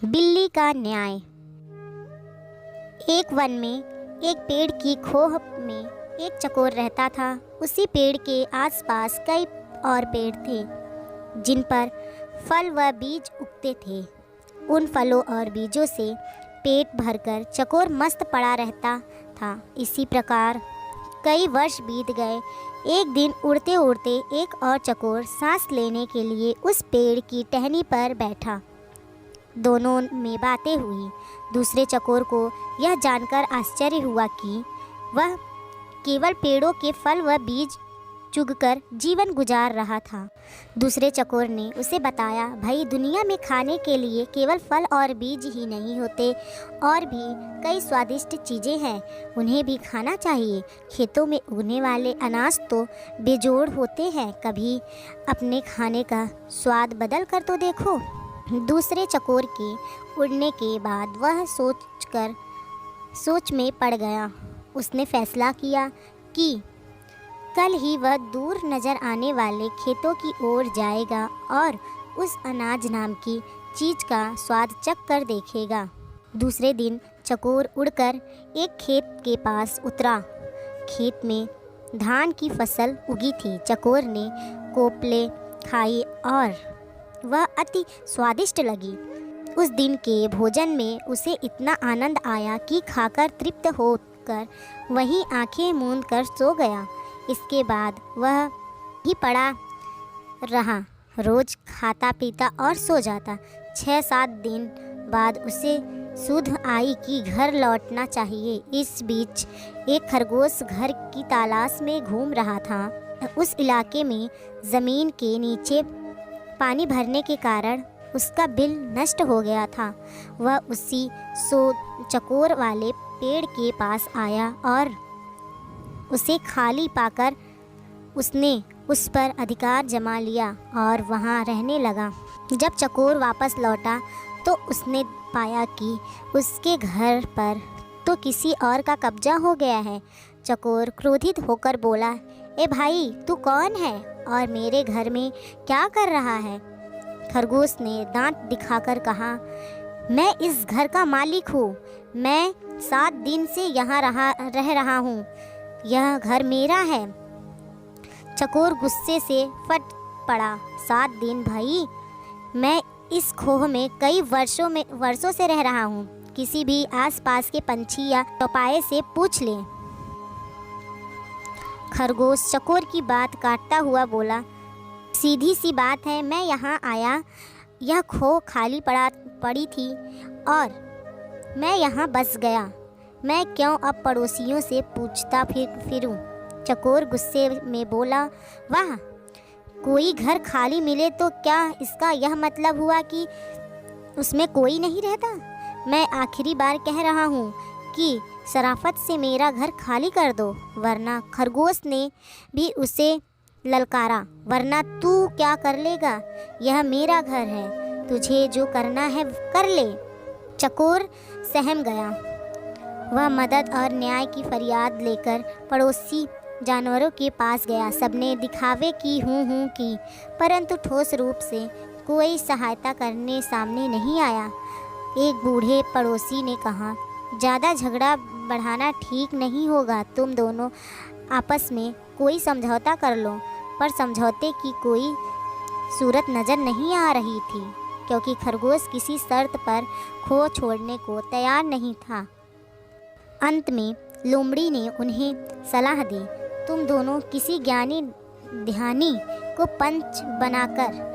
बिल्ली का न्याय। एक वन में एक पेड़ की खोह में एक चकोर रहता था। उसी पेड़ के आसपास कई और पेड़ थे जिन पर फल व बीज उगते थे। उन फलों और बीजों से पेट भरकर चकोर मस्त पड़ा रहता था। इसी प्रकार कई वर्ष बीत गए। एक दिन उड़ते उड़ते एक और चकोर सांस लेने के लिए उस पेड़ की टहनी पर बैठा। दोनों में बातें हुई। दूसरे चकोर को यह जानकर आश्चर्य हुआ कि वह केवल पेड़ों के फल व बीज चुगकर जीवन गुजार रहा था। दूसरे चकोर ने उसे बताया, भाई, दुनिया में खाने के लिए केवल फल और बीज ही नहीं होते, और भी कई स्वादिष्ट चीज़ें हैं, उन्हें भी खाना चाहिए। खेतों में उगने वाले अनाज तो बेजोड़ होते हैं, कभी अपने खाने का स्वाद बदल कर तो देखो। दूसरे चकोर के उड़ने के बाद वह सोच में पड़ गया। उसने फैसला किया कि कल ही वह दूर नज़र आने वाले खेतों की ओर जाएगा और उस अनाज नाम की चीज़ का स्वाद चख कर देखेगा। दूसरे दिन चकोर उड़कर एक खेत के पास उतरा। खेत में धान की फसल उगी थी। चकोर ने कोपले खाई और वह अति स्वादिष्ट लगी। उस दिन के भोजन में उसे इतना आनंद आया कि खाकर तृप्त होकर वहीं आंखें मूंद कर सो गया। इसके बाद वह ही पड़ा रहा, रोज खाता पीता और सो जाता। 6-7 दिन बाद उसे सुध आई कि घर लौटना चाहिए। इस बीच एक खरगोश घर की तलाश में घूम रहा था। उस इलाके में ज़मीन के नीचे पानी भरने के कारण उसका बिल नष्ट हो गया था। वह उसी चकोर वाले पेड़ के पास आया और उसे खाली पाकर उसने उस पर अधिकार जमा लिया और वहाँ रहने लगा। जब चकोर वापस लौटा तो उसने पाया कि उसके घर पर तो किसी और का कब्जा हो गया है। चकोर क्रोधित होकर बोला, ए भाई, तू कौन है और मेरे घर में क्या कर रहा है? खरगोश ने दांत दिखाकर कहा, मैं इस घर का मालिक हूँ। मैं 7 दिन से यहाँ रह रहा हूँ। यह घर मेरा है। चकोर गुस्से से फट पड़ा। 7 दिन भाई, मैं इस खोह में कई वर्षों से रह रहा हूँ। किसी भी आसपास के पंछी या चौपाए से पूछ ले। खरगोश चकोर की बात काटता हुआ बोला, सीधी सी बात है, मैं यहाँ आया, यह खोह खाली पड़ी थी और मैं यहाँ बस गया। मैं क्यों अब पड़ोसियों से पूछता फिरूं? चकोर गुस्से में बोला, वाह, कोई घर खाली मिले तो क्या इसका यह मतलब हुआ कि उसमें कोई नहीं रहता? मैं आखिरी बार कह रहा हूँ कि शराफत से मेरा घर खाली कर दो, वरना खरगोश ने भी उसे ललकारा, वरना तू क्या कर लेगा? यह मेरा घर है, तुझे जो करना है कर ले। चकोर सहम गया। वह मदद और न्याय की फरियाद लेकर पड़ोसी जानवरों के पास गया। सबने दिखावे की हूँ की, परंतु ठोस रूप से कोई सहायता करने सामने नहीं आया। एक बूढ़े पड़ोसी ने कहा, ज़्यादा झगड़ा बढ़ाना ठीक नहीं होगा। तुम दोनों आपस में कोई समझौता कर लो। पर समझौते की कोई सूरत नज़र नहीं आ रही थी, क्योंकि खरगोश किसी शर्त पर खो छोड़ने को तैयार नहीं था। अंत में लोमड़ी ने उन्हें सलाह दी, तुम दोनों किसी ज्ञानी ध्यानी को पंच बनाकर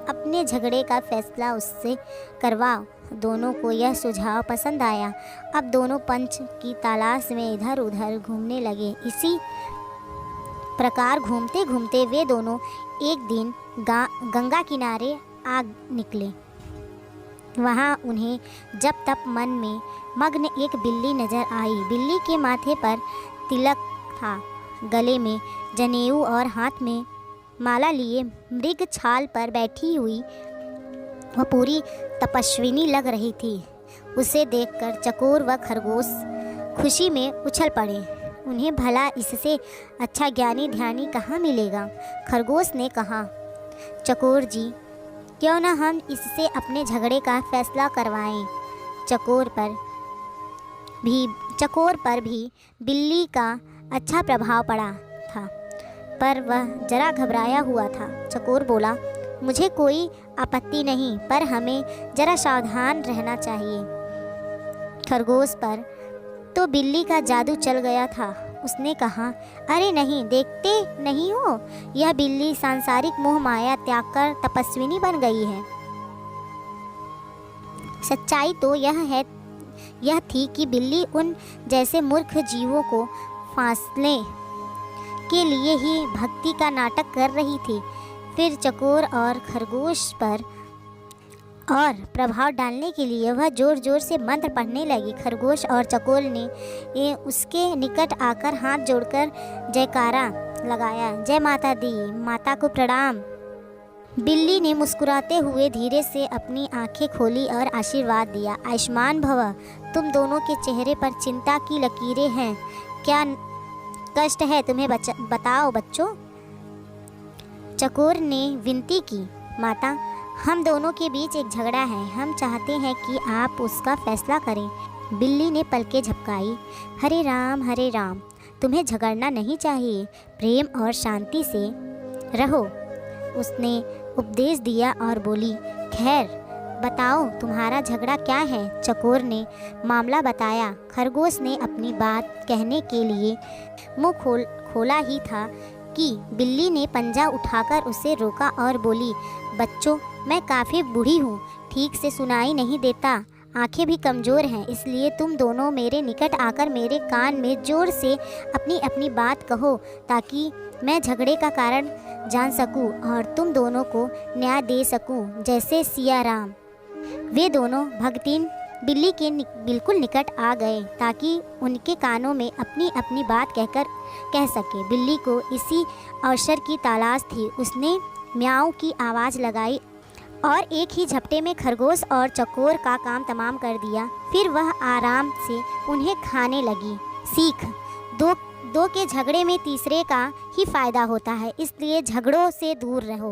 अपने झगड़े का फैसला उससे करवाओ। दोनों को यह सुझाव पसंद आया। अब दोनों पंच की तलाश में इधर उधर घूमने लगे। इसी प्रकार घूमते घूमते वे दोनों एक दिन गंगा किनारे आ निकले। वहाँ उन्हें जब तब मन में मग्न एक बिल्ली नजर आई। बिल्ली के माथे पर तिलक था, गले में जनेऊ और हाथ में माला लिए मृग छाल पर बैठी हुई वह पूरी तपस्विनी लग रही थी। उसे देखकर चकोर व खरगोश खुशी में उछल पड़े। उन्हें भला इससे अच्छा ज्ञानी ध्यानी कहाँ मिलेगा? खरगोश ने कहा, चकोर जी, क्यों न हम इससे अपने झगड़े का फैसला करवाएं। चकोर पर भी बिल्ली का अच्छा प्रभाव पड़ा था, पर वह जरा घबराया हुआ था। चकोर बोला, मुझे कोई आपत्ति नहीं, पर हमें जरा सावधान रहना चाहिए। खरगोश पर तो बिल्ली का जादू चल गया था। उसने कहा, अरे नहीं, देखते नहीं हो, यह बिल्ली सांसारिक मोह माया त्याग कर तपस्विनी बन गई है। सच्चाई तो यह थी कि बिल्ली उन जैसे मूर्ख जीवों को फांसने के लिए ही भक्ति का नाटक कर रही थी। फिर चकोर और खरगोश पर और प्रभाव डालने के लिए वह जोर जोर से मंत्र पढ़ने लगी। खरगोश और चकोर ने उसके निकट आकर हाथ जोड़कर जयकारा लगाया, जय माता दी, माता को प्रणाम। बिल्ली ने मुस्कुराते हुए धीरे से अपनी आंखें खोली और आशीर्वाद दिया, आयुष्मान भव। तुम दोनों के चेहरे पर चिंता की लकीरें हैं, क्या कष्ट है तुम्हें बताओ बच्चों। चकोर ने विनती की, माता, हम दोनों के बीच एक झगड़ा है, हम चाहते हैं कि आप उसका फैसला करें। बिल्ली ने पलकें झपकाई, हरे राम, तुम्हें झगड़ना नहीं चाहिए, प्रेम और शांति से रहो। उसने उपदेश दिया और बोली, खैर बताओ तुम्हारा झगड़ा क्या है। चकोर ने मामला बताया। खरगोश ने अपनी बात कहने के लिए मुंह खोला ही था कि बिल्ली ने पंजा उठाकर उसे रोका और बोली, बच्चों, मैं काफ़ी बूढ़ी हूँ, ठीक से सुनाई नहीं देता, आंखें भी कमज़ोर हैं, इसलिए तुम दोनों मेरे निकट आकर मेरे कान में ज़ोर से अपनी अपनी बात कहो, ताकि मैं झगड़े का कारण जान सकूं और तुम दोनों को न्याय दे सकूं, जैसे सिया राम। वे दोनों भगतीन बिल्ली के बिल्कुल निकट आ गए ताकि उनके कानों में अपनी अपनी बात कह सके। बिल्ली को इसी अवसर की तलाश थी। उसने म्याऊं की आवाज़ लगाई और एक ही झपटे में खरगोश और चकोर का काम तमाम कर दिया। फिर वह आराम से उन्हें खाने लगी। सीख, दो के झगड़े में तीसरे का ही फायदा होता है, इसलिए झगड़ों से दूर रहो।